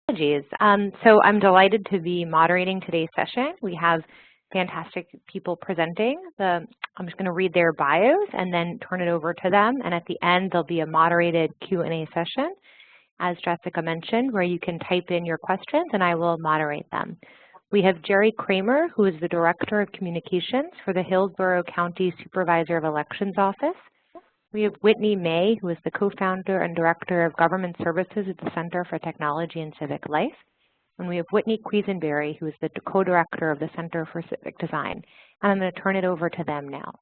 So I'm delighted to be moderating today's session. We have fantastic people presenting. I'm just going to read their bios and then turn it over to them. And at the end, there'll be a moderated Q&A session, as Jessica mentioned, where you can type in your questions and I will moderate them. We have Jerry Kramer, who is the Director of Communications for the Hillsborough County Supervisor of Elections Office. We have Whitney May, who is the co-founder and director of government services at the Center for Technology and Civic Life. And we have Whitney Quisenberry, who is the co-director of the Center for Civic Design. And I'm going to turn it over to them now.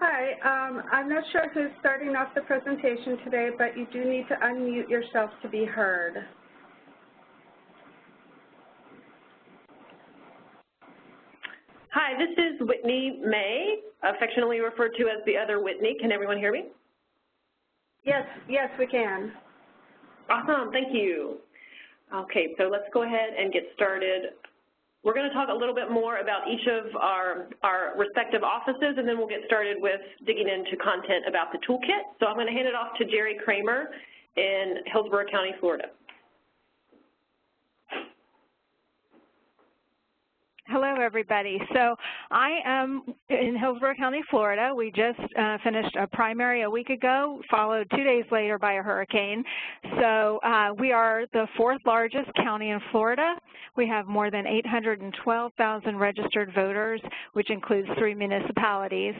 Hi, I'm not sure who's starting off the presentation today, but you do need to unmute yourself to be heard. Hi, this is Whitney May, affectionately referred to as the Other Whitney. Can everyone hear me? Yes, we can. Awesome, thank you. Okay, so let's go ahead and get started. We're going to talk a little bit more about each of our respective offices, and then we'll get started with digging into content about the toolkit. So I'm going to hand it off to Jerry Kramer in Hillsborough County, Florida. Hello, everybody. So I am in Hillsborough County, Florida. We just finished a primary a week ago, followed 2 days later by a hurricane. So we are the 4th largest county in Florida. We have more than 812,000 registered voters, which includes 3 municipalities.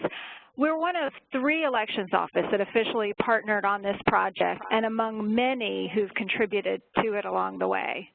We're one of 3 elections offices that officially partnered on this project, and among many who've contributed to it along the way.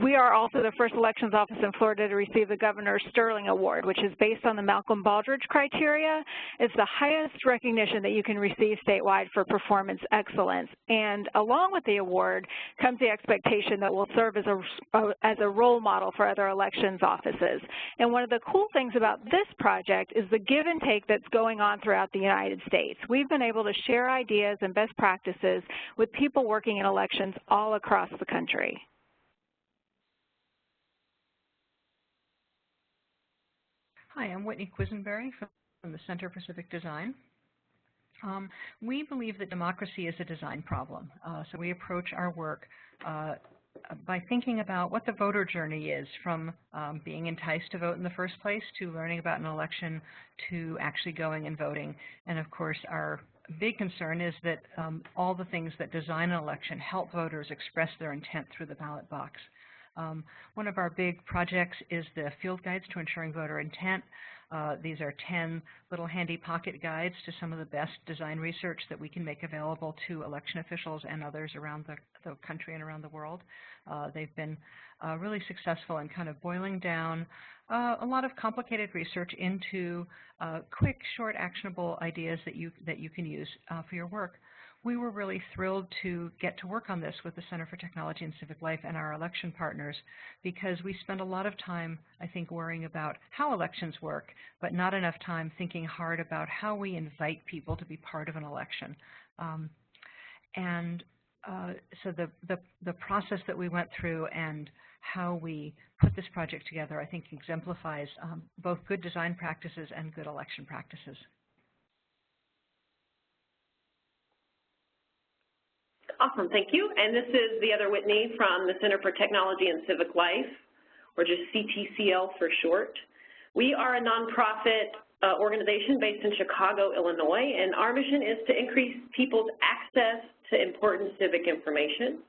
We are also the first elections office in Florida to receive the Governor Sterling Award, which is based on the Malcolm Baldrige criteria. It's the highest recognition that you can receive statewide for performance excellence. And along with the award comes the expectation that we'll serve as a role model for other elections offices. And one of the cool things about this project is the give and take that's going on throughout the United States. We've been able to share ideas and best practices with people working in elections all across the country. Hi, I'm Whitney Quisenberry from the Center for Civic Design. We believe that democracy is a design problem, so we approach our work by thinking about what the voter journey is, from being enticed to vote in the first place, to learning about an election, to actually going and voting. And of course, our big concern is that all the things that design an election help voters express their intent through the ballot box. One of our big projects is the Field Guides to Ensuring Voter Intent. These are 10 little handy pocket guides to some of the best design research that we can make available to election officials and others around the country and around the world. They've been really successful in kind of boiling down a lot of complicated research into quick, short, actionable ideas that you can use for your work. We were really thrilled to get to work on this with the Center for Technology and Civic Life and our election partners, because we spend a lot of time, I think, worrying about how elections work, but not enough time thinking hard about how we invite people to be part of an election. So the process that we went through and how we put this project together, I think, exemplifies both good design practices and good election practices. Awesome, thank you. And this is the Other Whitney from the Center for Technology and Civic Life, or just CTCL for short. We are a nonprofit organization based in Chicago, Illinois, and our mission is to increase people's access to important civic information.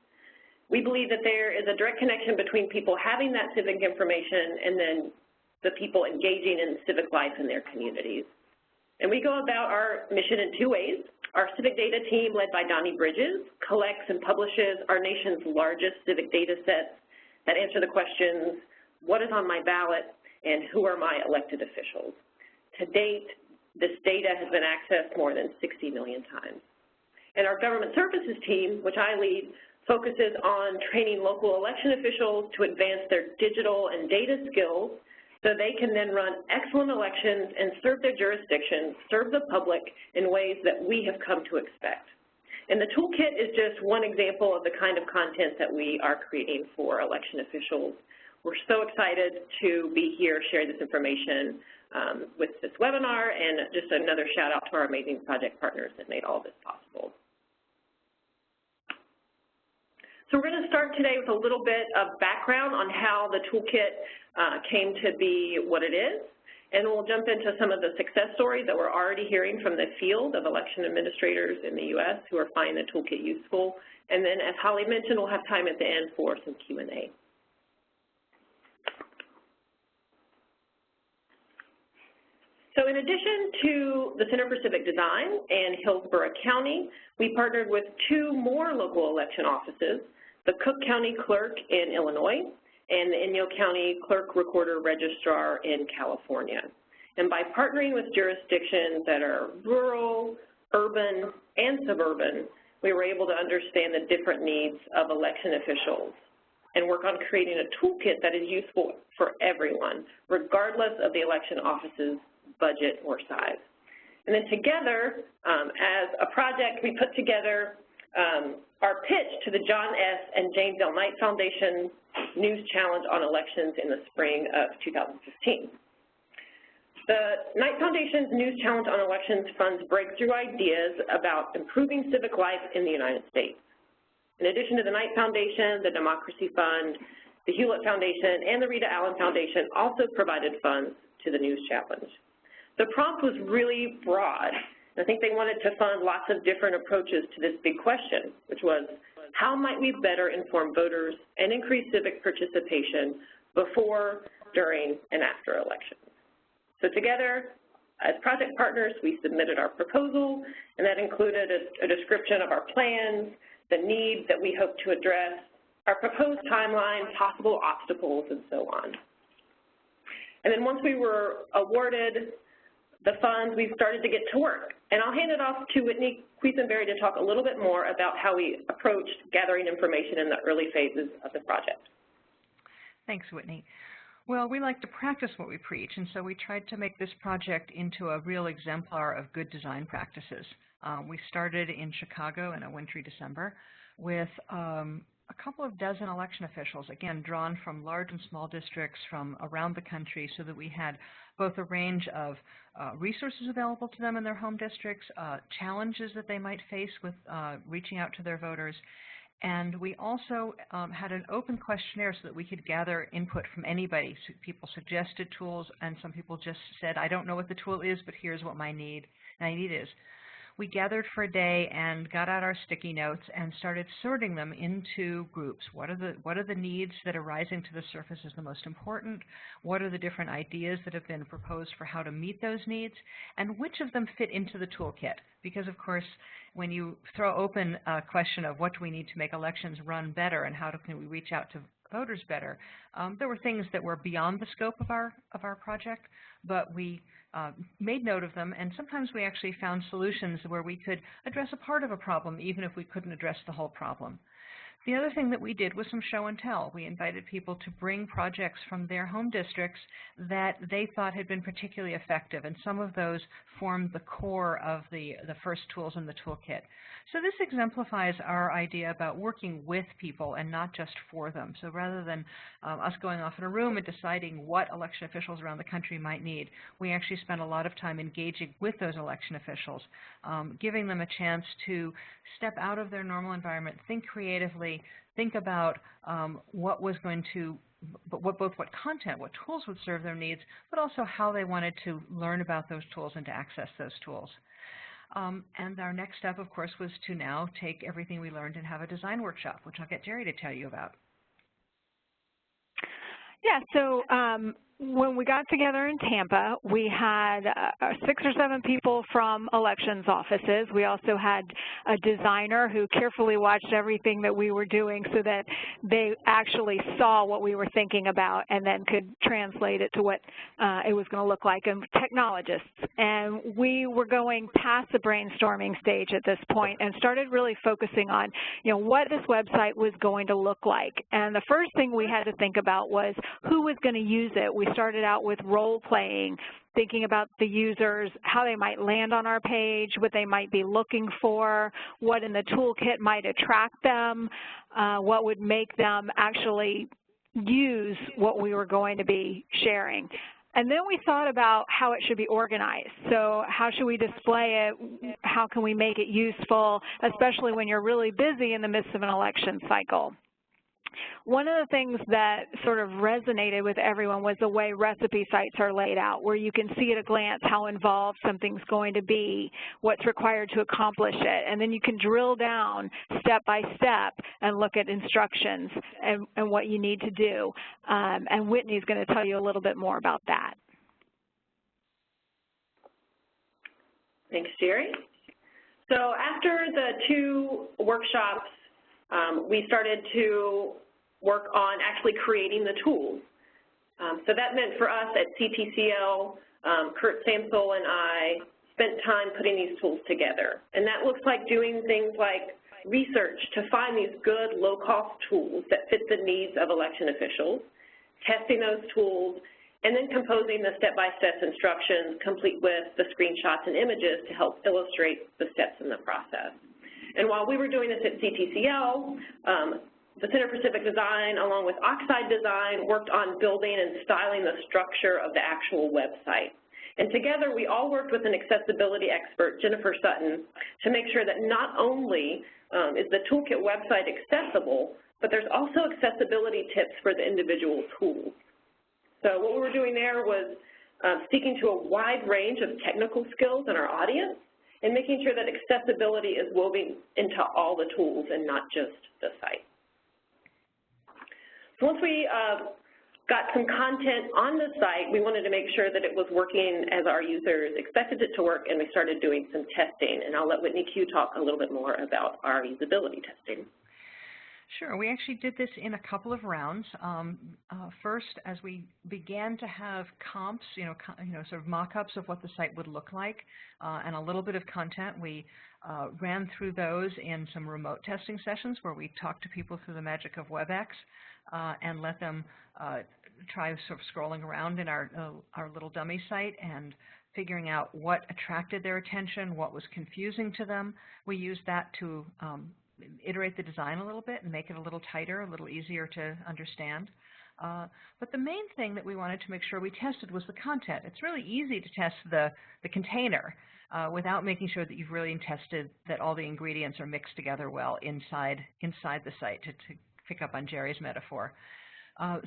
We believe that there is a direct connection between people having that civic information and then the people engaging in civic life in their communities. And we go about our mission in 2 ways. Our civic data team, led by Donnie Bridges, collects and publishes our nation's largest civic data sets that answer the questions, what is on my ballot, and who are my elected officials? To date, this data has been accessed more than 60 million times. And our government services team, which I lead, focuses on training local election officials to advance their digital and data skills so they can then run excellent elections and serve their jurisdictions, serve the public in ways that we have come to expect. And the toolkit is just one example of the kind of content that we are creating for election officials. we're so excited to be here sharing this information with this webinar, and just another shout out to our amazing project partners that made all this possible. So we're going to start today with a little bit of background on how the toolkit came to be what it is, and we'll jump into some of the success stories that we're already hearing from the field of election administrators in the U.S. who are finding the toolkit useful. And then, as Holly mentioned, we'll have time at the end for some Q&A. So in addition to the Center for Civic Design and Hillsborough County, we partnered with 2 more local election offices, the Cook County Clerk in Illinois and the Inyo County Clerk-Recorder-Registrar in California. And by partnering with jurisdictions that are rural, urban, and suburban, we were able to understand the different needs of election officials and work on creating a toolkit that is useful for everyone, regardless of the election office's budget or size. And then together, as a project, we put together our pitch to the John S. and James L. Knight Foundation News Challenge on Elections in the spring of 2015. The Knight Foundation's News Challenge on Elections funds breakthrough ideas about improving civic life in the United States. In addition to the Knight Foundation, the Democracy Fund, the Hewlett Foundation, and the Rita Allen Foundation also provided funds to the News Challenge. The prompt was really broad. I think they wanted to fund lots of different approaches to this big question, which was, how might we better inform voters and increase civic participation before, during, and after elections? So together, as project partners, we submitted our proposal, and that included a description of our plans, the needs that we hope to address, our proposed timeline, possible obstacles, and so on. And then once we were awarded the funds, we started to get to work. And I'll hand it off to Whitney Quisenberry to talk a little bit more about how we approached gathering information in the early phases of the project. Thanks, Whitney. Well, we like to practice what we preach, and so we tried to make this project into a real exemplar of good design practices. We started in Chicago in a wintry December with a couple of dozen election officials, again, drawn from large and small districts from around the country, so that we had both a range of resources available to them in their home districts, challenges that they might face with reaching out to their voters, and we also had an open questionnaire so that we could gather input from anybody. So people suggested tools, and some people just said, I don't know what the tool is, but here's what my need is. We gathered for a day and got out our sticky notes and started sorting them into groups. What are the needs that are rising to the surface as the most important? What are the different ideas that have been proposed for how to meet those needs? And which of them fit into the toolkit? Because, of course, when you throw open a question of what do we need to make elections run better and how can we reach out to voters better, there were things that were beyond the scope of our project, but we made note of them, and sometimes we actually found solutions where we could address a part of a problem even if we couldn't address the whole problem. The other thing that we did was some show and tell. We invited people to bring projects from their home districts that they thought had been particularly effective, and some of those formed the core of the first tools in the toolkit. So this exemplifies our idea about working with people and not just for them. So rather than us going off in a room and deciding what election officials around the country might need, we actually spent a lot of time engaging with those election officials, giving them a chance to step out of their normal environment, think creatively, think about what was going to, both what content, what tools would serve their needs, but also how they wanted to learn about those tools and to access those tools. And our next step, of course, was to now take everything we learned and have a design workshop, which I'll get Jerry to tell you about. Yeah, so when we got together in Tampa, we had 6 or 7 people from elections offices. We also had a designer who carefully watched everything that we were doing so that they actually saw what we were thinking about and then could translate it to what it was going to look like, and technologists. And we were going past the brainstorming stage at this point and started really focusing on, what this website was going to look like. And the first thing we had to think about was who was going to use it. We started out with role-playing, thinking about the users, how they might land on our page, what they might be looking for, what in the toolkit might attract them, what would make them actually use what we were going to be sharing. And then we thought about how it should be organized. So how should we display it? How can we make it useful, especially when you're really busy in the midst of an election cycle? One of the things that sort of resonated with everyone was the way recipe sites are laid out, where you can see at a glance how involved something's going to be, what's required to accomplish it, and then you can drill down step by step and look at instructions and what you need to do. And Whitney's going to tell you a little bit more about that. Thanks, Jerry. So after the 2 workshops, we started to work on actually creating the tools. So that meant for us at CTCL, Kurt Samsel and I spent time putting these tools together. And that looks like doing things like research to find these good low-cost tools that fit the needs of election officials, testing those tools, and then composing the step-by-step instructions complete with the screenshots and images to help illustrate the steps in the process. And while we were doing this at CTCL, the Center for Civic Design, along with Oxide Design, worked on building and styling the structure of the actual website. And together, we all worked with an accessibility expert, Jennifer Sutton, to make sure that not only is the Toolkit website accessible, but there's also accessibility tips for the individual tools. So what we were doing there was speaking to a wide range of technical skills in our audience and making sure that accessibility is woven into all the tools and not just the site. So once we got some content on the site, we wanted to make sure that it was working as our users expected it to work, and we started doing some testing. And I'll let Whitney Q talk a little bit more about our usability testing. Sure. We actually did this in a couple of rounds. First, as we began to have comps, sort of mock-ups of what the site would look like, and a little bit of content, we ran through those in some remote testing sessions where we talked to people through the magic of WebEx and let them try sort of scrolling around in our little dummy site and figuring out what attracted their attention, what was confusing to them. We used that to iterate the design a little bit and make it a little tighter, a little easier to understand. But the main thing that we wanted to make sure we tested was the content. It's really easy to test the container without making sure that you've really tested that all the ingredients are mixed together well inside the site, to pick up on Jerry's metaphor.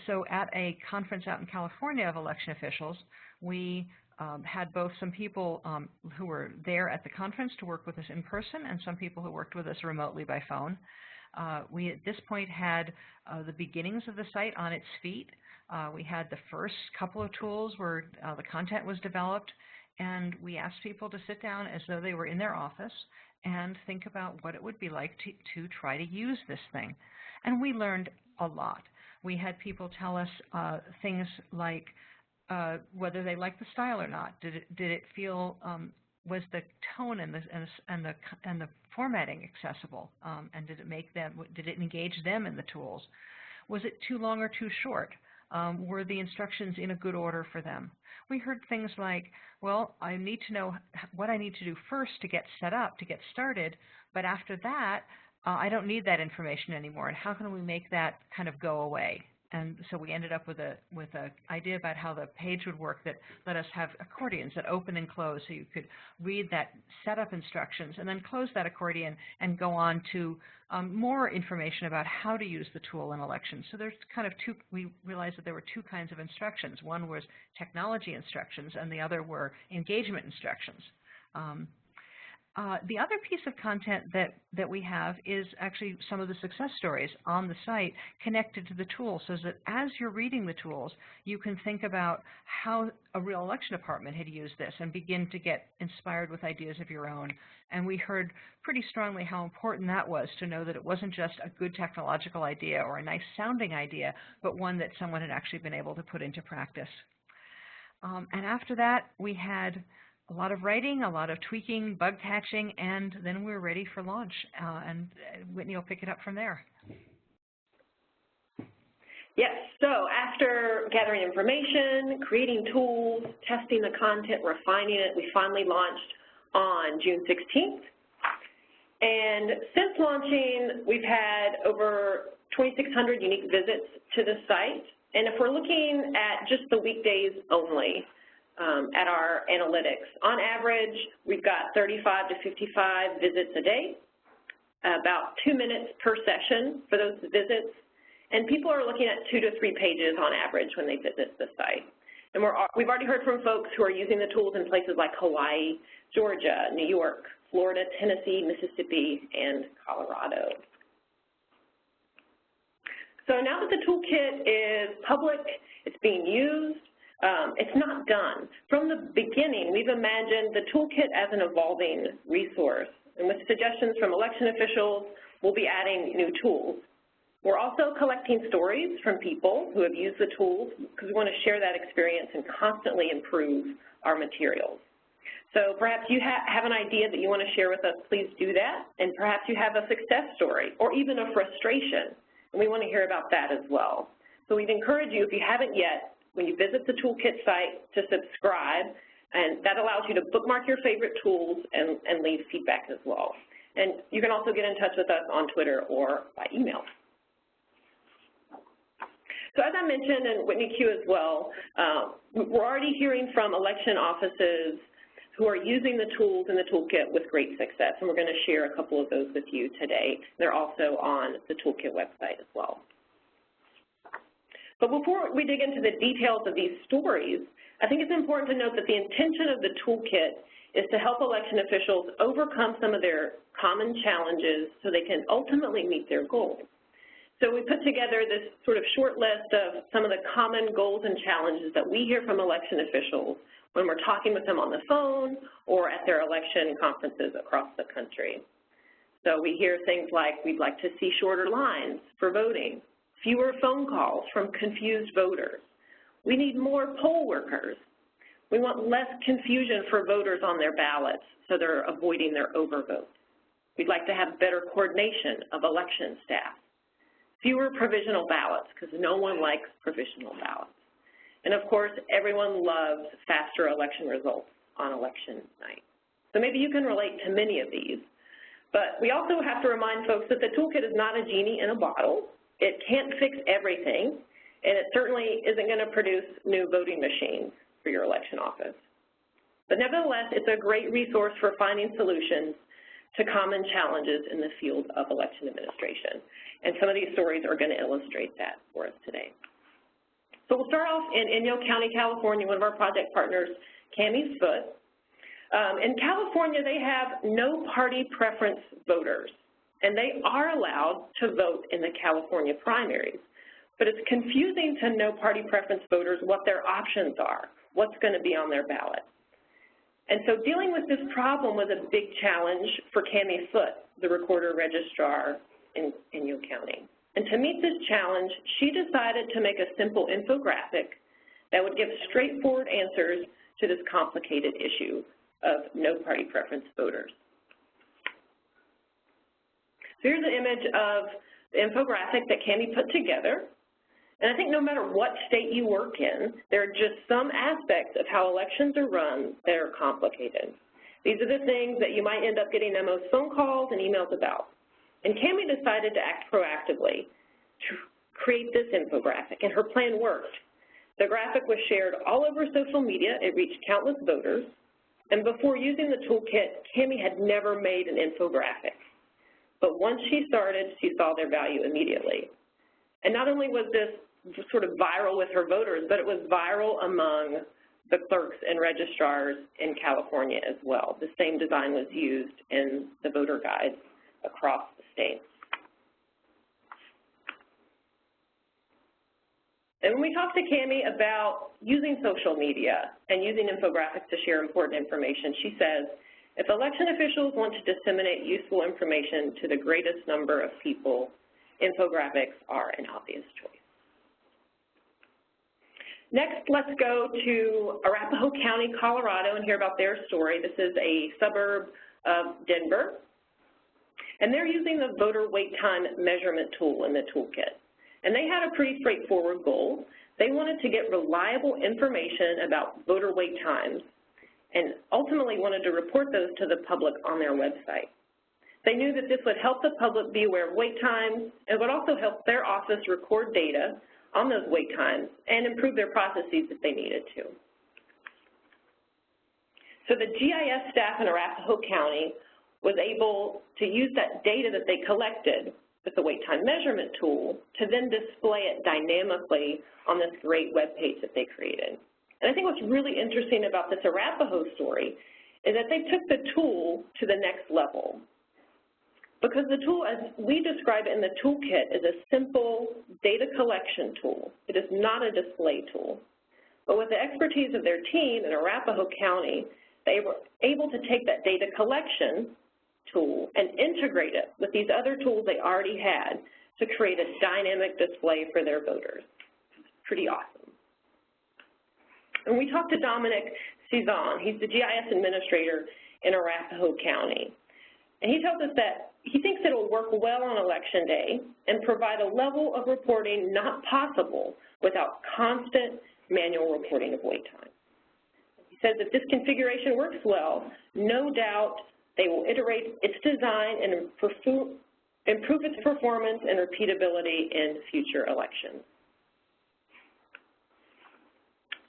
So at a conference out in California of election officials, we had both some people who were there at the conference to work with us in person and some people who worked with us remotely by phone. We at this point had the beginnings of the site on its feet. We had the first couple of tools where the content was developed, and we asked people to sit down as though they were in their office and think about what it would be like to try to use this thing. And we learned a lot. We had people tell us things like whether they liked the style or not. Did it feel, was the tone and the formatting accessible, and did it engage them in the tools? Was it too long or too short? Were the instructions in a good order for them? We heard things like, well, I need to know what I need to do first to get set up, to get started, but after that, I don't need that information anymore, and how can we make that kind of go away? And so we ended up with a idea about how the page would work that let us have accordions that open and close, so you could read that setup instructions and then close that accordion and go on to more information about how to use the tool in elections. So there's kind of we realized that there were 2 kinds of instructions. One was technology instructions and the other were engagement instructions. The other piece of content that we have is actually some of the success stories on the site connected to the tool, so that as you're reading the tools, you can think about how a real election department had used this and begin to get inspired with ideas of your own. And we heard pretty strongly how important that was, to know that it wasn't just a good technological idea or a nice sounding idea, but one that someone had actually been able to put into practice. And after that, we had a lot of writing, a lot of tweaking, bug patching, and then we were ready for launch. And Whitney will pick it up from there. Yes, so after gathering information, creating tools, testing the content, refining it, we finally launched on June 16th. And since launching, we've had over 2,600 unique visits to the site. And if we're looking at just the weekdays only at our analytics, on average, we've got 35 to 55 visits a day, about 2 minutes per session for those visits. And people are looking at 2 to 3 pages on average when they visit the site. And we've already heard from folks who are using the tools in places like Hawaii, Georgia, New York, Florida, Tennessee, Mississippi, and Colorado. So now that the toolkit is public, it's being used, it's not done. From the beginning, we've imagined the toolkit as an evolving resource. And with suggestions from election officials, we'll be adding new tools. We're also collecting stories from people who have used the tools because we want to share that experience and constantly improve our materials. So perhaps you have an idea that you want to share with us, please do that. And perhaps you have a success story or even a frustration, and we want to hear about that as well. So we'd encourage you, if you haven't yet, when you visit the toolkit site, to subscribe, and that allows you to bookmark your favorite tools and leave feedback as well. And you can also get in touch with us on Twitter or by email. So as I mentioned, and Whitney Q as well, we're already hearing from election offices who are using the tools in the toolkit with great success, and we're going to share a couple of those with you today. They're also on the toolkit website as well. But before we dig into the details of these stories, I think it's important to note that the intention of the toolkit is to help election officials overcome some of their common challenges so they can ultimately meet their goals. So we put together this sort of short list of some of the common goals and challenges that we hear from election officials when we're talking with them on the phone or at their election conferences across the country. So we hear things like, we'd like to see shorter lines for voting, fewer phone calls from confused voters. We need more poll workers. We want less confusion for voters on their ballots so they're avoiding their overvotes. We'd like to have better coordination of election staff. Fewer provisional ballots, because no one likes provisional ballots. And of course, everyone loves faster election results on election night. So maybe you can relate to many of these. But we also have to remind folks that the toolkit is not a genie in a bottle. It can't fix everything, and it certainly isn't going to produce new voting machines for your election office. But nevertheless, it's a great resource for finding solutions to common challenges in the field of election administration. And some of these stories are going to illustrate that for us today. So we'll start off in Inyo County, California, one of our project partners, Cammie's Foot. In California, they have no party preference voters, and they are allowed to vote in the California primaries. But it's confusing to no party preference voters what their options are, what's going to be on their ballot. And so dealing with this problem was a big challenge for Cammie Foot, the Recorder-Registrar in Inyo County. And to meet this challenge, she decided to make a simple infographic that would give straightforward answers to this complicated issue of no party preference voters. So here's an image of the infographic that Cammie put together. And I think no matter what state you work in, there are just some aspects of how elections are run that are complicated. These are the things that you might end up getting the most phone calls and emails about. And Cammie decided to act proactively to create this infographic, and her plan worked. The graphic was shared all over social media. It reached countless voters. And before using the toolkit, Cammie had never made an infographic. But once she started, she saw their value immediately. And not only was this sort of viral with her voters, but it was viral among the clerks and registrars in California as well. The same design was used in the voter guides across the state. And when we talked to Cammie about using social media and using infographics to share important information, she says, if election officials want to disseminate useful information to the greatest number of people, infographics are an obvious choice. Next, let's go to Arapahoe County, Colorado, and hear about their story. This is a suburb of Denver. And they're using the voter wait time measurement tool in the toolkit. And they had a pretty straightforward goal. They wanted to get reliable information about voter wait times and ultimately wanted to report those to the public on their website. They knew that this would help the public be aware of wait times and would also help their office record data on those wait times and improve their processes if they needed to. So the GIS staff in Arapahoe County was able to use that data that they collected with the wait time measurement tool to then display it dynamically on this great web page that they created. And I think what's really interesting about this Arapahoe story is that they took the tool to the next level. Because the tool, as we describe it in the toolkit, is a simple data collection tool. It is not a display tool. But with the expertise of their team in Arapahoe County, they were able to take that data collection tool and integrate it with these other tools they already had to create a dynamic display for their voters. Pretty awesome. And we talked to Dominic Cezanne. He's the GIS administrator in Arapahoe County. And he tells us that he thinks it will work well on Election Day and provide a level of reporting not possible without constant manual reporting of wait time. He says if this configuration works well, no doubt they will iterate its design and improve its performance and repeatability in future elections.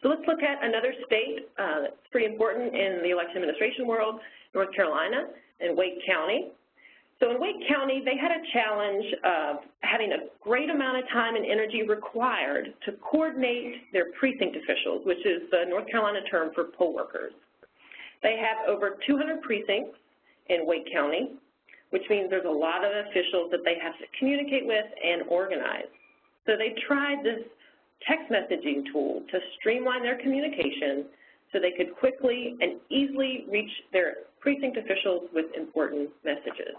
So let's look at another state that's pretty important in the election administration world, North Carolina and Wake County. So in Wake County, they had a challenge of having a great amount of time and energy required to coordinate their precinct officials, which is the North Carolina term for poll workers. They have over 200 precincts in Wake County, which means there's a lot of officials that they have to communicate with and organize. So they tried this text messaging tool to streamline their communication so they could quickly and easily reach their precinct officials with important messages.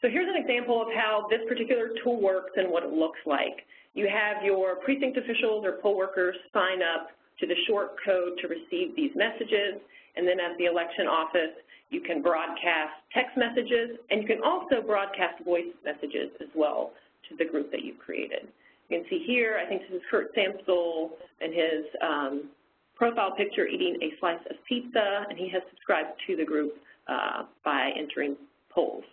So here's an example of how this particular tool works and what it looks like. You have your precinct officials or poll workers sign up to the short code to receive these messages, and then at the election office, you can broadcast text messages, and you can also broadcast voice messages as well to the group that you've created. You can see here, I think this is Kurt Samsel and his profile picture eating a slice of pizza, and he has subscribed to the group by entering polls.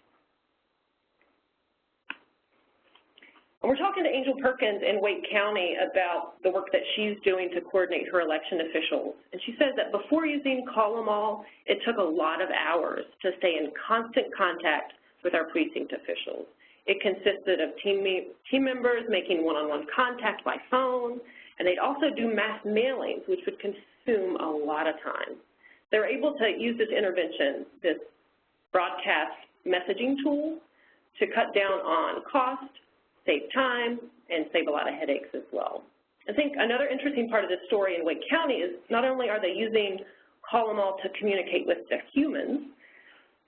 And we're talking to Angel Perkins in Wake County about the work that she's doing to coordinate her election officials. And she says that before using Call 'em All, it took a lot of hours to stay in constant contact with our precinct officials. It consisted of team members making one-on-one contact by phone, and they'd also do mass mailings, which would consume a lot of time. They were able to use this intervention, this broadcast messaging tool, to cut down on cost, save time, and save a lot of headaches as well. I think another interesting part of this story in Wake County is not only are they using Call 'em All to communicate with the humans,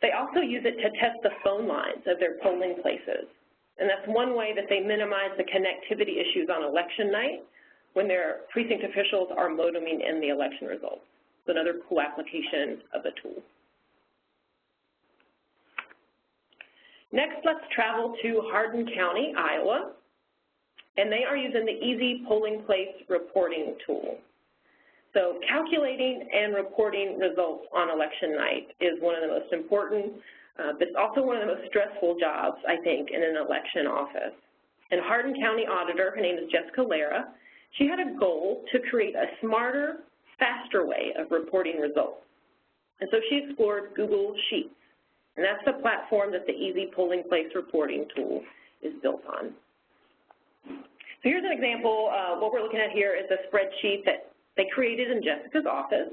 they also use it to test the phone lines of their polling places. And that's one way that they minimize the connectivity issues on election night when their precinct officials are modeming in the election results. So another cool application of the tool. Next, let's travel to Hardin County, Iowa, and they are using the Easy Polling Place Reporting tool. So calculating and reporting results on election night is one of the most important, but it's also one of the most stressful jobs, I think, in an election office. And Hardin County Auditor, her name is Jessica Lara, she had a goal to create a smarter, faster way of reporting results. And so she explored Google Sheets. And that's the platform that the Easy Polling Place Reporting tool is built on. So here's an example. What we're looking at here is a spreadsheet that they created in Jessica's office.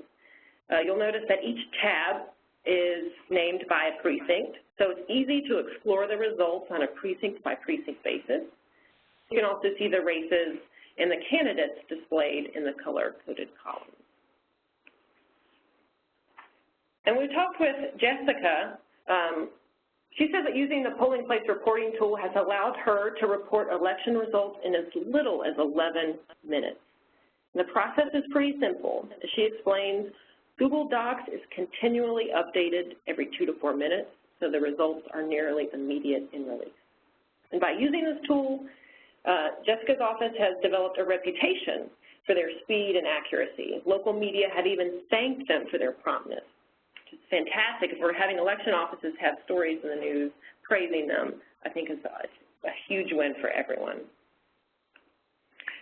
You'll notice that each tab is named by a precinct, so it's easy to explore the results on a precinct-by-precinct basis. You can also see the races and the candidates displayed in the color-coded columns. And we talked with Jessica. She says that using the polling place reporting tool has allowed her to report election results in as little as 11 minutes. And the process is pretty simple. As she explains, Google Docs is continually updated every 2 to 4 minutes, so the results are nearly immediate in release. And by using this tool, Jessica's office has developed a reputation for their speed and accuracy. Local media have even thanked them for their promptness to is fantastic. If we're having election offices have stories in the news praising them, I think is a huge win for everyone.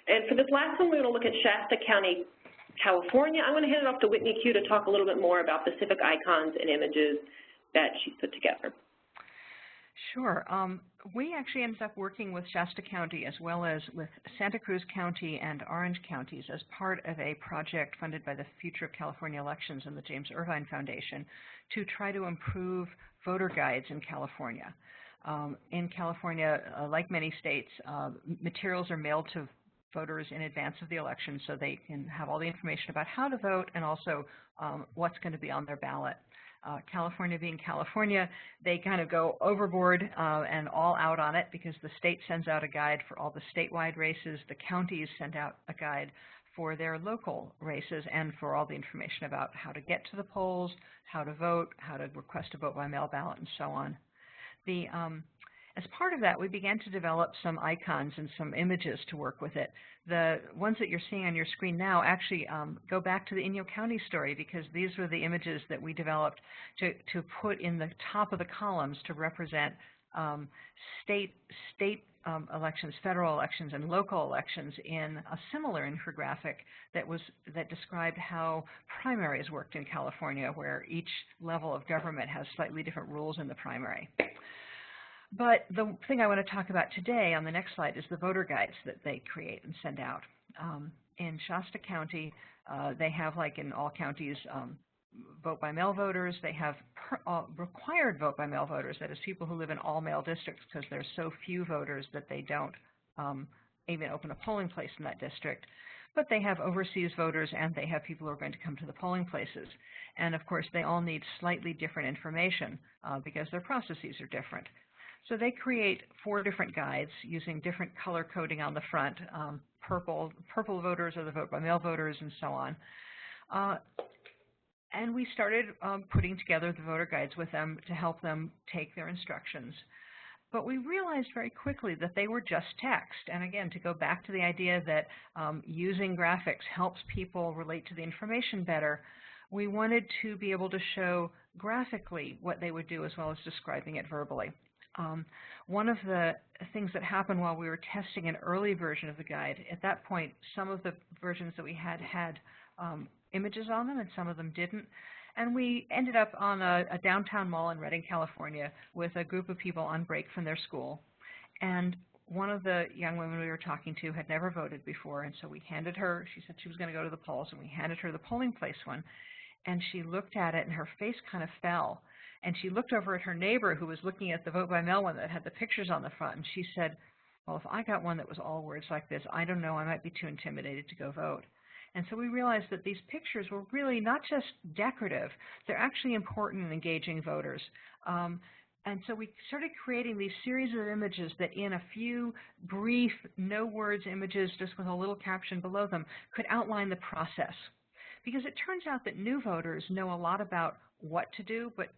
And for this last one, we're going to look at Shasta County, California. I'm going to hand it off to Whitney Q to talk a little bit more about the civic icons and images that she's put together. Sure. We actually ended up working with Shasta County as well as with Santa Cruz County and Orange counties as part of a project funded by the Future of California Elections and the James Irvine Foundation to try to improve voter guides in California. In California, like many states, materials are mailed to voters in advance of the election so they can have all the information about how to vote and also what's going to be on their ballot. California being California, they kind of go overboard and all out on it because the state sends out a guide for all the statewide races. The counties send out a guide for their local races and for all the information about how to get to the polls, how to vote, how to request a vote-by-mail ballot, and so on. As part of that, we began to develop some icons and some images to work with it. The ones that you're seeing on your screen now actually go back to the Inyo County story because these were the images that we developed to put in the top of the columns to represent state elections, federal elections, and local elections in a similar infographic that described how primaries worked in California, where each level of government has slightly different rules in the primary. But the thing I want to talk about today on the next slide is the voter guides that they create and send out. In Shasta County, they have, like in all counties, vote-by-mail voters. They have required vote-by-mail voters, that is, people who live in all-male districts because there's so few voters that they don't even open a polling place in that district. But they have overseas voters and they have people who are going to come to the polling places. And, of course, they all need slightly different information because their processes are different. So they create 4 different guides using different color coding on the front. Purple voters are the vote-by-mail voters and so on. And we started putting together the voter guides with them to help them take their instructions. But we realized very quickly that they were just text. And again, to go back to the idea that using graphics helps people relate to the information better, we wanted to be able to show graphically what they would do as well as describing it verbally. One of the things that happened while we were testing an early version of the guide, at that point, some of the versions that we had images on them and some of them didn't. And we ended up on a downtown mall in Redding, California, with a group of people on break from their school. And one of the young women we were talking to had never voted before, and so we handed her, she said she was going to go to the polls, and we handed her the polling place one. And she looked at it, and her face kind of fell. And she looked over at her neighbor who was looking at the vote-by-mail one that had the pictures on the front, and she said, well, if I got one that was all words like this, I don't know, I might be too intimidated to go vote. And so we realized that these pictures were really not just decorative, they're actually important in engaging voters. And so we started creating these series of images that in a few brief, no words images, just with a little caption below them, could outline the process. Because it turns out that new voters know a lot about what to do, but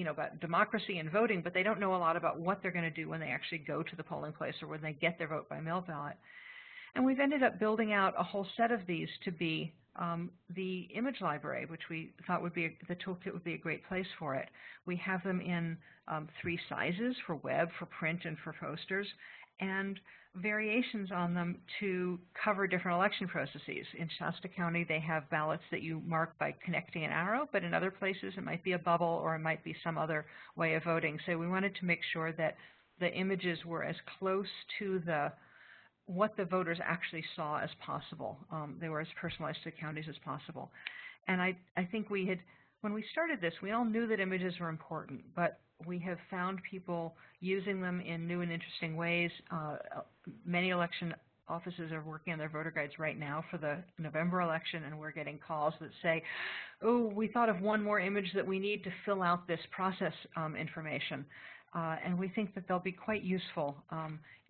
about democracy and voting, but they don't know a lot about what they're going to do when they actually go to the polling place or when they get their vote-by-mail ballot. And we've ended up building out a whole set of these to be the image library, which we thought would be the Toolkit would be a great place for it. We have them in 3 sizes, for web, for print, and for posters, and variations on them to cover different election processes. In Shasta County, they have ballots that you mark by connecting an arrow, but in other places it might be a bubble or it might be some other way of voting. So we wanted to make sure that the images were as close to what the voters actually saw as possible. They were as personalized to the counties as possible. And I think when we started this, we all knew that images were important, but we have found people using them in new and interesting ways. Many election offices are working on their voter guides right now for the November election, and we're getting calls that say, oh, we thought of one more image that we need to fill out this process information. And we think that they'll be quite useful,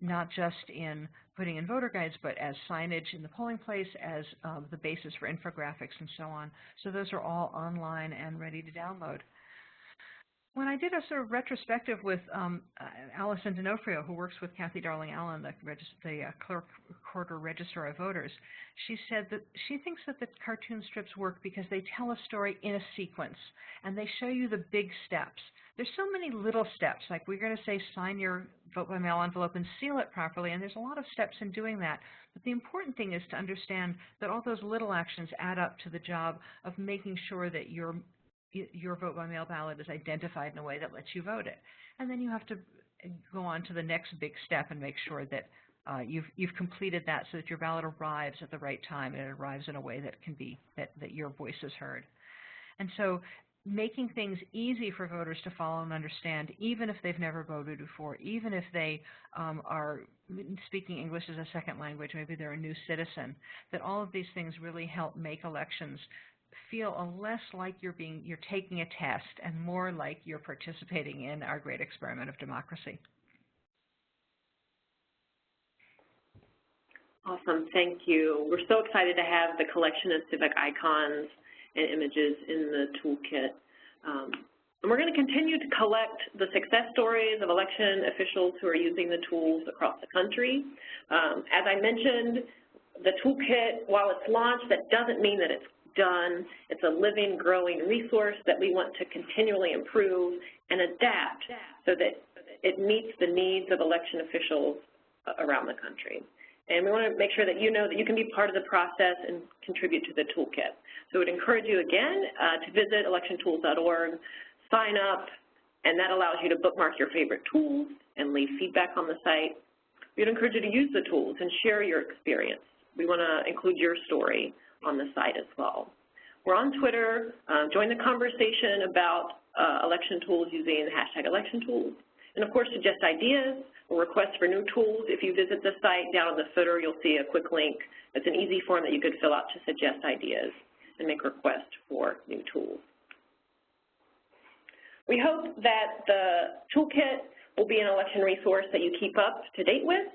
not just in putting in voter guides, but as signage in the polling place, as the basis for infographics and so on. So those are all online and ready to download. When I did a sort of retrospective with Alison Dofrio, who works with Kathy Darling Allen, the Clerk-Recorder-Registrar of Voters, she said that she thinks that the cartoon strips work because they tell a story in a sequence, and they show you the big steps. There's so many little steps, like we're going to say sign your vote by mail envelope and seal it properly, and there's a lot of steps in doing that. But the important thing is to understand that all those little actions add up to the job of making sure that your vote by mail ballot is identified in a way that lets you vote it. And then you have to go on to the next big step and make sure that you've completed that so that your ballot arrives at the right time and it arrives in a way that can be, that your voice is heard. And so making things easy for voters to follow and understand, even if they've never voted before, even if they are speaking English as a second language, maybe they're a new citizen, that all of these things really help make elections feel less like you're taking a test and more like you're participating in our great experiment of democracy. Awesome, thank you. We're so excited to have the collection of civic icons and images in the toolkit. And we're going to continue to collect the success stories of election officials who are using the tools across the country. As I mentioned, the toolkit, while it's launched, that doesn't mean that it's done. It's a living, growing resource that we want to continually improve and adapt so that it meets the needs of election officials around the country. And we want to make sure that you know that you can be part of the process and contribute to the toolkit. So I would encourage you again to visit electiontools.org, sign up, and that allows you to bookmark your favorite tools and leave feedback on the site. We'd encourage you to use the tools and share your experience. We want to include your story on the site as well. We're on Twitter. Join the conversation about election tools using the hashtag #electiontools. And of course, suggest ideas or requests for new tools. If you visit the site, down in the footer, you'll see a quick link. It's an easy form that you could fill out to suggest ideas and make requests for new tools. We hope that the toolkit will be an election resource that you keep up to date with.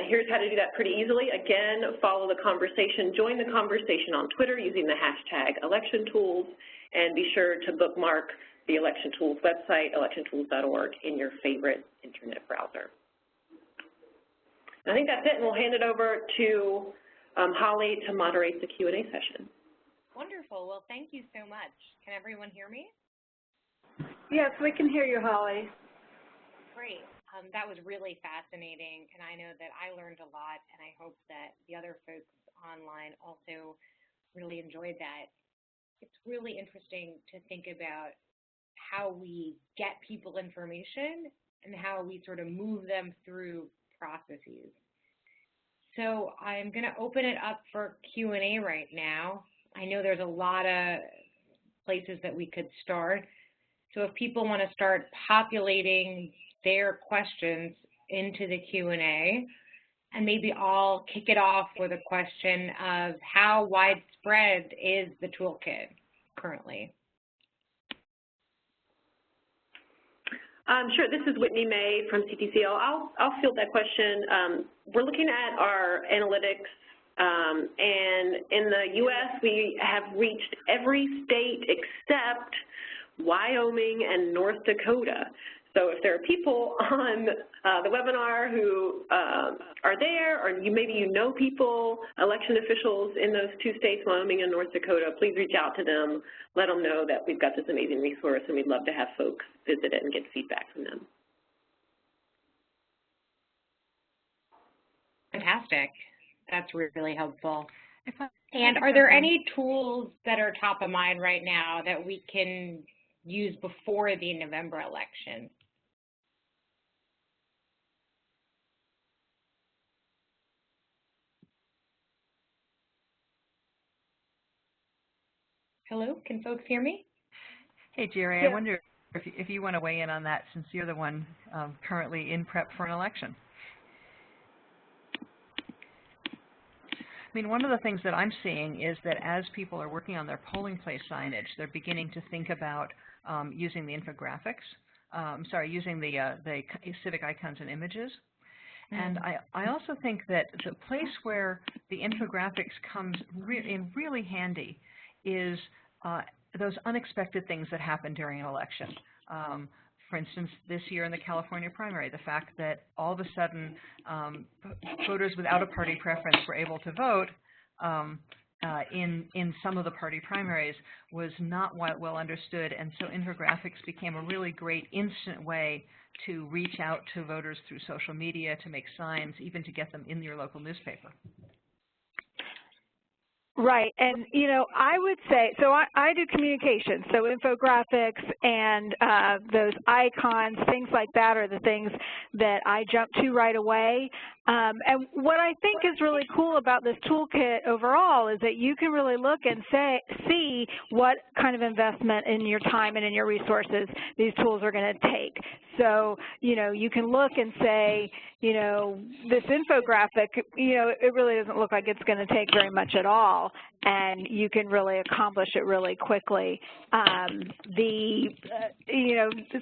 Here's how to do that pretty easily. Again, follow the conversation. Join the conversation on Twitter using the hashtag #electiontools, and be sure to bookmark the Election Tools website, electiontools.org, in your favorite internet browser. I think that's it, and we'll hand it over to Holly to moderate the Q&A session. Wonderful. Well, thank you so much. Can everyone hear me? Yes, we can hear you, Holly. Great. That was really fascinating, and I know that I learned a lot, and I hope that the other folks online also really enjoyed that. It's really interesting to think about how we get people information and how we sort of move them through processes. So I'm going to open it up for Q&A right now. I know there's a lot of places that we could start. So if people want to start populating their questions into the Q&A, and maybe I'll kick it off with a question of how widespread is the toolkit currently? Sure, this is Whitney May from CTCL. I'll field that question. We're looking at our analytics, and in the U.S. we have reached every state except Wyoming and North Dakota. So if there are people on the webinar who are there, or maybe you know people, election officials in those two states, Wyoming and North Dakota, please reach out to them. Let them know that we've got this amazing resource, and we'd love to have folks visit it and get feedback from them. Fantastic. That's really helpful. And are there any tools that are top of mind right now that we can use before the November election? Hello, can folks hear me? Hey, Jerry, yeah. I wonder if you want to weigh in on that, since you're the one currently in prep for an election. I mean, one of the things that I'm seeing is that as people are working on their polling place signage, they're beginning to think about using the infographics, using the civic icons and images. And I also think that the place where the infographics comes in really handy is those unexpected things that happen during an election. For instance, this year in the California primary, the fact that all of a sudden voters without a party preference were able to vote in some of the party primaries was not well understood, and so infographics became a really great instant way to reach out to voters through social media, to make signs, even to get them in your local newspaper. Right, and I would say, so I do communications, so infographics and those icons, things like that are the things that I jump to right away. And what I think is really cool about this toolkit overall is that you can really look and see what kind of investment in your time and in your resources these tools are going to take. So, you can look and say, this infographic, it really doesn't look like it's going to take very much at all, and you can really accomplish it really quickly.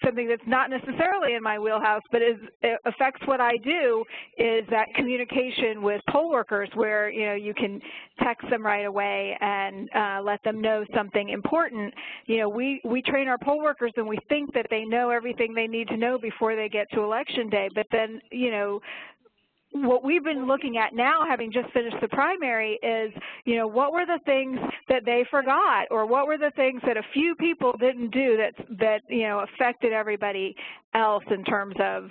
Something that's not necessarily in my wheelhouse, but it affects what I do, is that communication with poll workers where, you can text them right away and let them know something important. We train our poll workers and we think that they know everything they need to know before they get to election day, but then, what we've been looking at now, having just finished the primary, is, what were the things that they forgot, or what were the things that a few people didn't do that affected everybody else in terms of,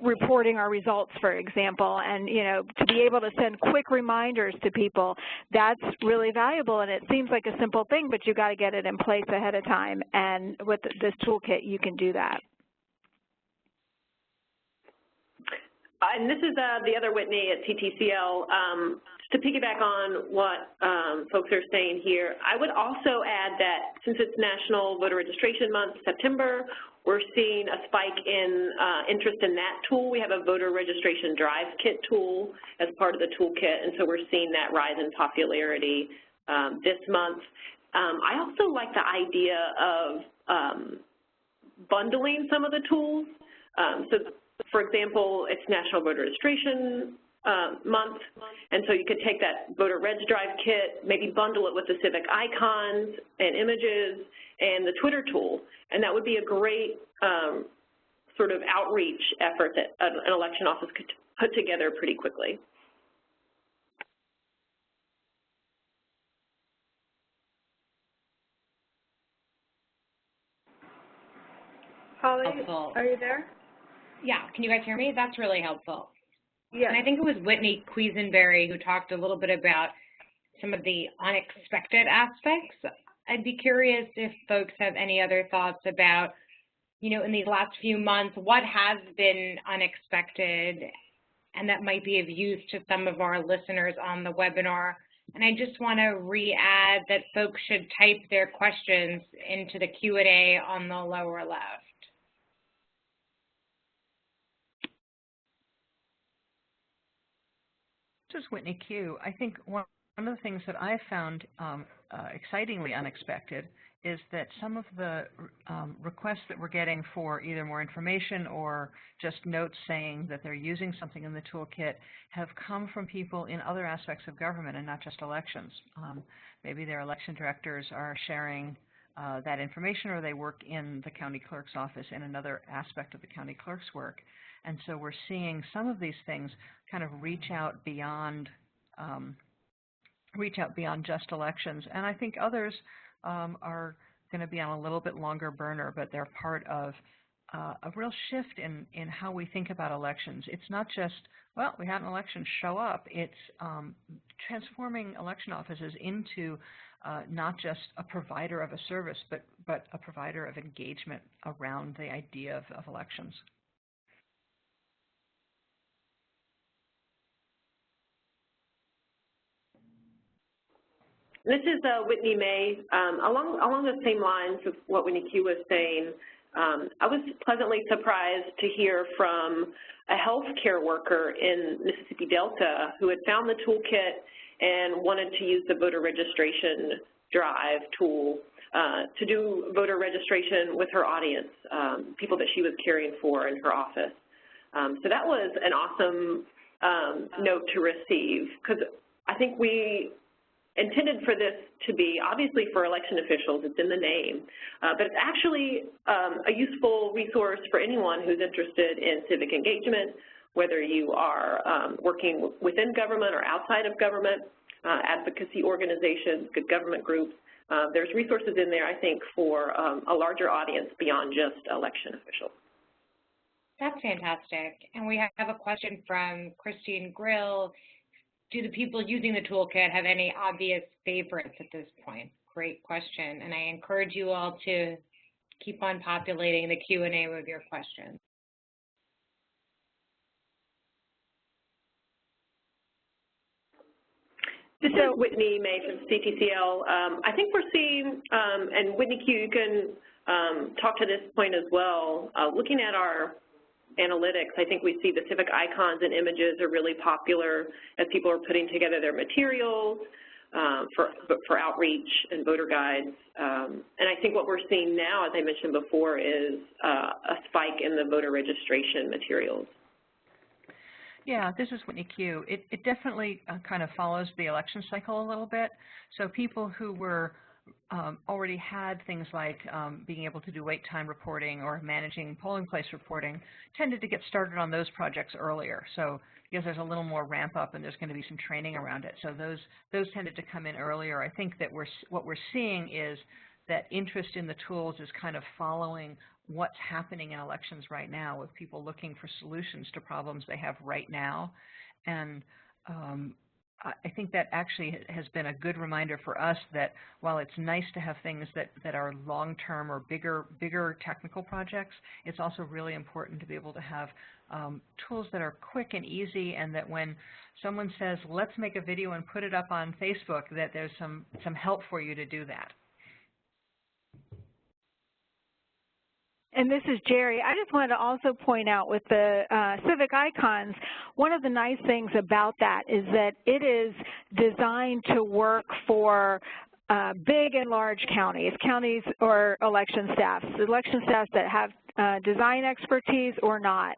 reporting our results, for example, and, to be able to send quick reminders to people, that's really valuable, and it seems like a simple thing, but you got to get it in place ahead of time, and with this toolkit, you can do that. And this is the Other Whitney at CTCL. To piggyback on what folks are saying here, I would also add that since it's National Voter Registration Month, September, we're seeing a spike in interest in that tool. We have a voter registration drive kit tool as part of the toolkit, and so we're seeing that rise in popularity this month. I also like the idea of bundling some of the tools. For example, it's National Voter Registration Month, and so you could take that voter reg drive kit, maybe bundle it with the Civic icons and images and the Twitter tool, and that would be a great sort of outreach effort that an election office could put together pretty quickly. Holly, helpful. Are you there? Yeah, can you guys hear me? That's really helpful. Yes. And I think it was Whitney Quisenberry who talked a little bit about some of the unexpected aspects. I'd be curious if folks have any other thoughts about, in these last few months, what has been unexpected and that might be of use to some of our listeners on the webinar. And I just want to re-add that folks should type their questions into the Q&A on the lower left. This is Whitney Q. I think one of the things that I found excitingly unexpected is that some of the requests that we're getting for either more information or just notes saying that they're using something in the toolkit have come from people in other aspects of government and not just elections. Maybe their election directors are sharing that information, or they work in the county clerk's office in another aspect of the county clerk's work. And so we're seeing some of these things kind of reach out beyond just elections. And I think others are going to be on a little bit longer burner, but they're part of a real shift in how we think about elections. It's not just, well, we had an election, show up. It's transforming election offices into not just a provider of a service, but a provider of engagement around the idea of elections. This is Whitney May. Along the same lines of what Whitney Q was saying, I was pleasantly surprised to hear from a healthcare worker in Mississippi Delta who had found the toolkit and wanted to use the voter registration drive tool to do voter registration with her audience, people that she was caring for in her office. So that was an awesome note to receive, because I think we intended for this to be, obviously for election officials, it's in the name, but it's actually a useful resource for anyone who's interested in civic engagement, whether you are working within government or outside of government, advocacy organizations, good government groups. There's resources in there, I think, for a larger audience beyond just election officials. That's fantastic. And we have a question from Christine Grill. Do the people using the toolkit have any obvious favorites at this point? Great question. And I encourage you all to keep on populating the Q&A with your questions. This is Whitney May from CTCL. I think we're seeing, and Whitney Q, you can talk to this point as well. Looking at our analytics, I think we see the civic icons and images are really popular as people are putting together their materials for outreach and voter guides. And I think what we're seeing now, as I mentioned before, is a spike in the voter registration materials. Yeah, this is Whitney Q. It definitely kind of follows the election cycle a little bit. So people who were already had things like being able to do wait time reporting or managing polling place reporting tended to get started on those projects earlier. So because there's a little more ramp up and there's going to be some training around it. So those tended to come in earlier. I think that what we're seeing is that interest in the tools is kind of following what's happening in elections right now, with people looking for solutions to problems they have right now. And I think that actually has been a good reminder for us that while it's nice to have things that are long-term or bigger technical projects, it's also really important to be able to have tools that are quick and easy, and that when someone says, let's make a video and put it up on Facebook, that there's some help for you to do that. And this is Jerry. I just wanted to also point out with the civic icons, one of the nice things about that is that it is designed to work for big and large counties or election staffs that have design expertise or not.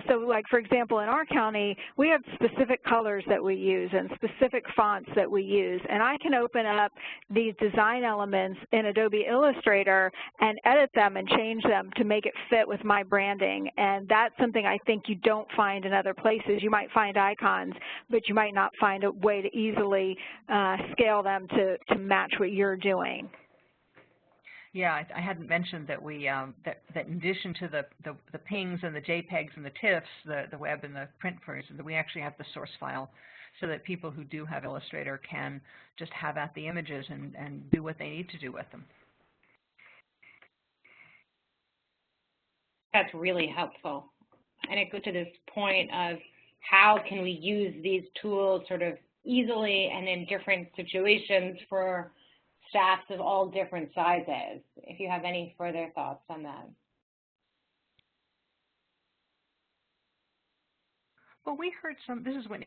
So like, for example, in our county, we have specific colors that we use and specific fonts that we use. And I can open up these design elements in Adobe Illustrator and edit them and change them to make it fit with my branding. And that's something I think you don't find in other places. You might find icons, but you might not find a way to easily scale them to match what you're doing. Yeah, I hadn't mentioned that we that in addition to the pings and the JPEGs and the TIFFs, the web and the print version, that we actually have the source file, so that people who do have Illustrator can just have at the images and do what they need to do with them. That's really helpful. And it goes to this point of how can we use these tools sort of easily and in different situations for staffs of all different sizes, if you have any further thoughts on that. Well, we heard this is Whitney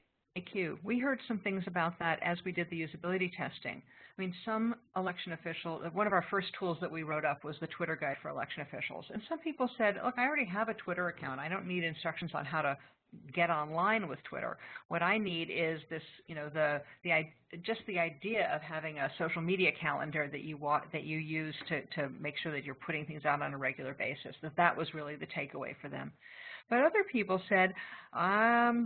Q. We heard some things about that as we did the usability testing. I mean, some election officials, one of our first tools that we wrote up was the Twitter guide for election officials. And some people said, look, I already have a Twitter account. I don't need instructions on how to get online with Twitter. What I need is this, just the idea of having a social media calendar that you use to make sure that you're putting things out on a regular basis. That was really the takeaway for them. But other people said,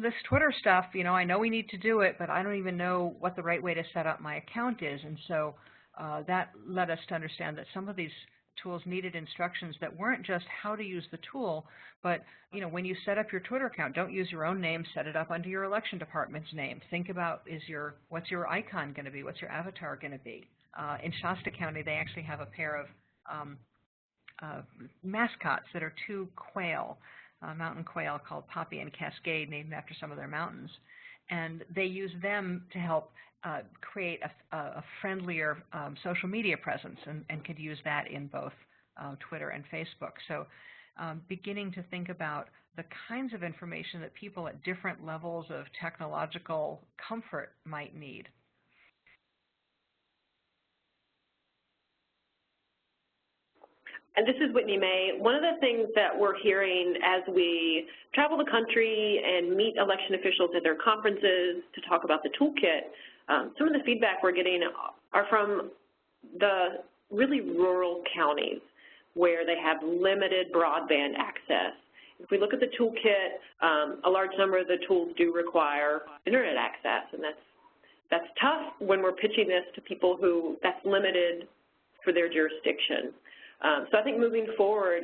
this Twitter stuff, I know we need to do it, but I don't even know what the right way to set up my account is. And so that led us to understand that some of these tools needed instructions that weren't just how to use the tool, but when you set up your Twitter account, don't use your own name, set it up under your election department's name. Think about what's your icon going to be, what's your avatar going to be. In Shasta County, they actually have a pair of mascots that are two quail, mountain quail called Poppy and Cascade, named after some of their mountains. And they use them to help create a friendlier social media presence, and could use that in both Twitter and Facebook. So beginning to think about the kinds of information that people at different levels of technological comfort might need. And this is Whitney May. One of the things that we're hearing as we travel the country and meet election officials at their conferences to talk about the toolkit some of the feedback we're getting are from the really rural counties where they have limited broadband access. If we look at the toolkit, a large number of the tools do require internet access, and that's tough when we're pitching this to people who that's limited for their jurisdiction. So I think moving forward,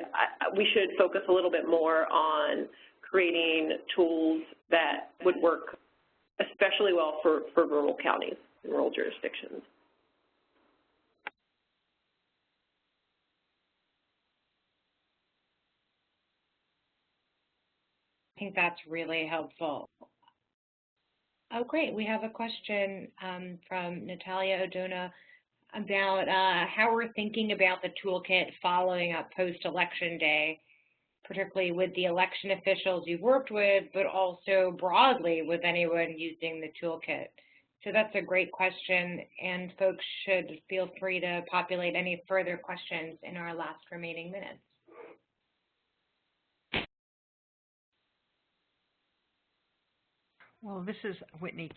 we should focus a little bit more on creating tools that would work especially well for rural counties and rural jurisdictions. I think that's really helpful. Oh, great. We have a question from Natalia Odona about how we're thinking about the toolkit following up post-election day, particularly with the election officials you've worked with, but also broadly with anyone using the toolkit. So that's a great question, and folks should feel free to populate any further questions in our last remaining minutes. Well, this is Whitney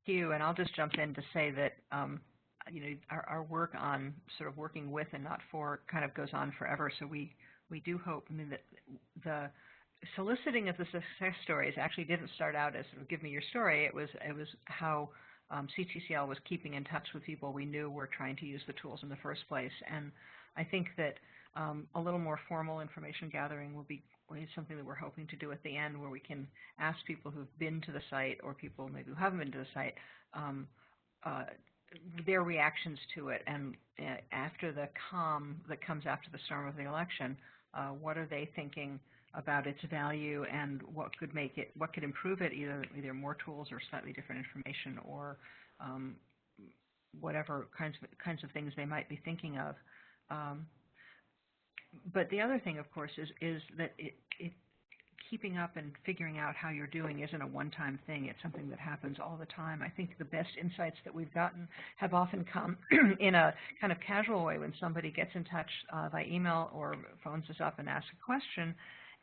Q, and I'll just jump in to say that you know, our work on sort of working with and not for kind of goes on forever. So we do hope, I mean, that the soliciting of the success stories actually didn't start out as sort of give me your story. It was how CTCL was keeping in touch with people we knew were trying to use the tools in the first place. And I think that a little more formal information gathering will be something that we're hoping to do at the end, where we can ask people who've been to the site or people maybe who haven't been to the site their reactions to it, and after the calm that comes after the storm of the election, what are they thinking about its value and what could make it, what could improve it, either more tools or slightly different information or whatever kinds of things they might be thinking of. But the other thing, of course, is that keeping up and figuring out how you're doing isn't a one-time thing. It's something that happens all the time. I think the best insights that we've gotten have often come in a kind of casual way when somebody gets in touch by email or phones us up and asks a question,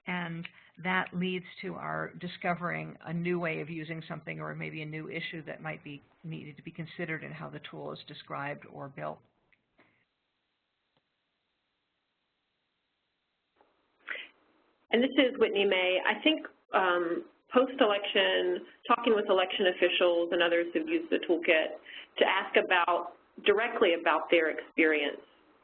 and that leads to our discovering a new way of using something or maybe a new issue that might be needed to be considered in how the tool is described or built. And this is Whitney May. I think post-election, talking with election officials and others who've used the toolkit to ask directly about their experience.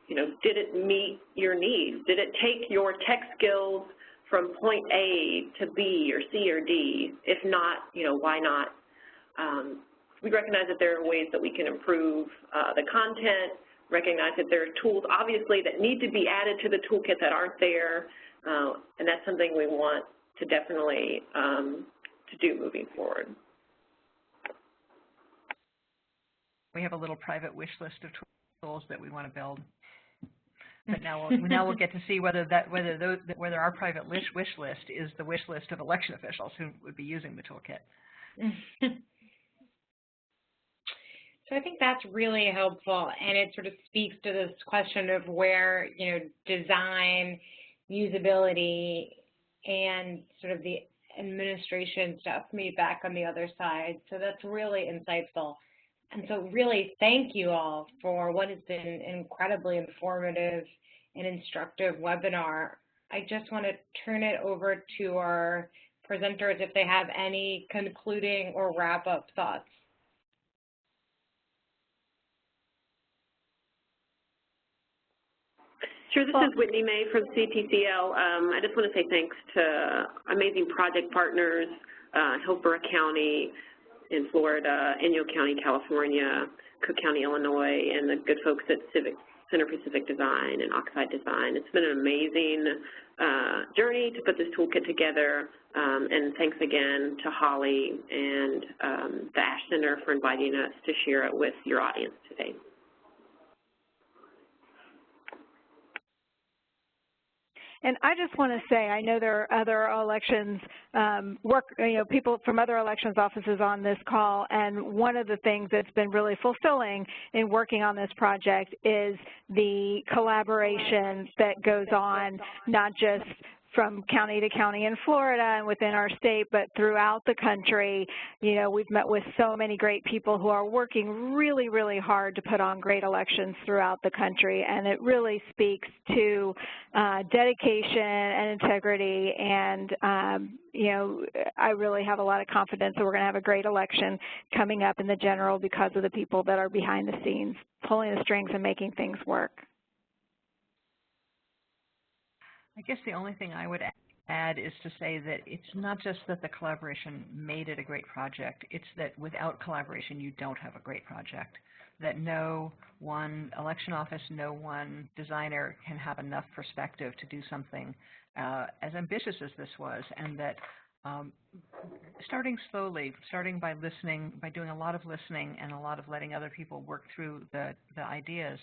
You know, did it meet your needs? Did it take your tech skills from point A to B or C or D? If not, you know, why not? We recognize that there are ways that we can improve the content, recognize that there are tools, obviously, that need to be added to the toolkit that aren't there. And that's something we want to definitely to do moving forward. We have a little private wish list of tools that we want to build. But now we'll get to see whether our private wish list is the wish list of election officials who would be using the toolkit. So I think that's really helpful, and it sort of speaks to this question of where, you know, design, usability, and sort of the administration stuff meet back on the other side. So that's really insightful. And so really thank you all for what has been an incredibly informative and instructive webinar. I just want to turn it over to our presenters if they have any concluding or wrap-up thoughts. Sure, this is Whitney May from CTCL. I just want to say thanks to amazing project partners, Hillsborough County in Florida, Inyo County, California, Cook County, Illinois, and the good folks at Civic, Center for Civic Design and Oxide Design. It's been an amazing journey to put this toolkit together, and thanks again to Holly and the Ash Center for inviting us to share it with your audience today. And I just want to say, I know there are other elections people from other elections offices on this call, and one of the things that's been really fulfilling in working on this project is the collaboration that goes on, not just from county to county in Florida and within our state, but throughout the country. You know, we've met with so many great people who are working really, really hard to put on great elections throughout the country, and it really speaks to dedication and integrity, and you know, I really have a lot of confidence that we're going to have a great election coming up in the general because of the people that are behind the scenes, pulling the strings and making things work. I guess the only thing I would add is to say that it's not just that the collaboration made it a great project, it's that without collaboration you don't have a great project. That no one election office, no one designer can have enough perspective to do something as ambitious as this was, and that starting slowly, starting by listening, by doing a lot of listening and a lot of letting other people work through the ideas,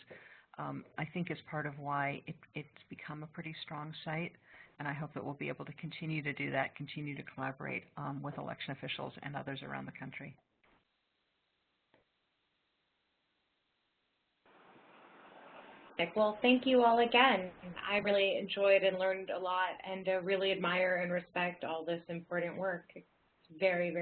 I think is part of why it's become a pretty strong site, and I hope that we'll be able to continue to do that, continue to collaborate with election officials and others around the country. Well, thank you all again. I really enjoyed and learned a lot, and really admire and respect all this important work. It's very, very